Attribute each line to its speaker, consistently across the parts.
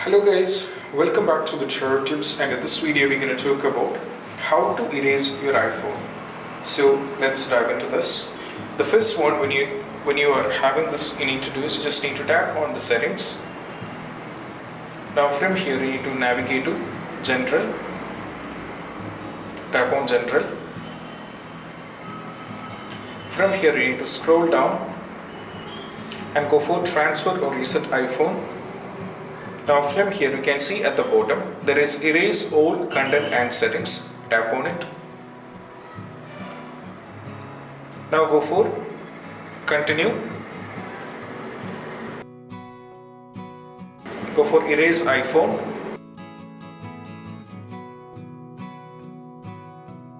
Speaker 1: Hello guys, welcome back to the Chart Tips, and in this video we're going to talk about how to erase your iPhone. So let's dive into this. The first one, when you are having this, you need to do is you just need to tap on the settings. Now from here you need to navigate to General. Tap on General. From here you need to scroll down and go for Transfer or Reset iPhone. Now from here you can see at the bottom there is Erase All Content and Settings. Tap on it. Now go for Continue. Go for Erase iPhone.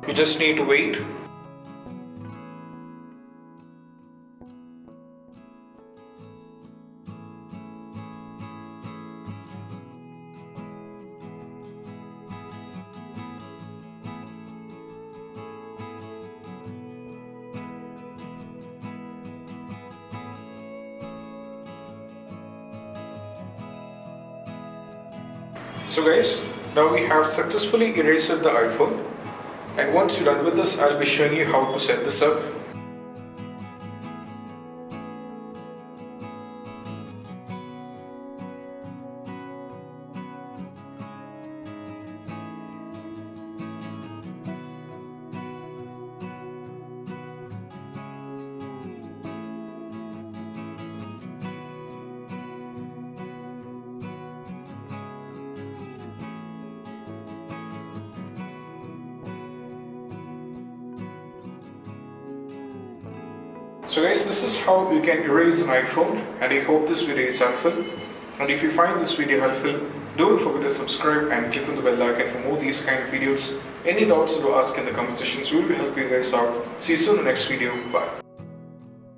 Speaker 1: You just need to wait. So guys, now we have successfully erased the iPhone, and once you're done with this, I'll be showing you how to set this up. So guys, this is how you can erase an iPhone, and I hope this video is helpful. And if you find this video helpful, don't forget to subscribe and click on the bell icon for more these kind of videos. Any doubts to ask in the comment sections, we will help you guys out. See you soon in the next video. Bye.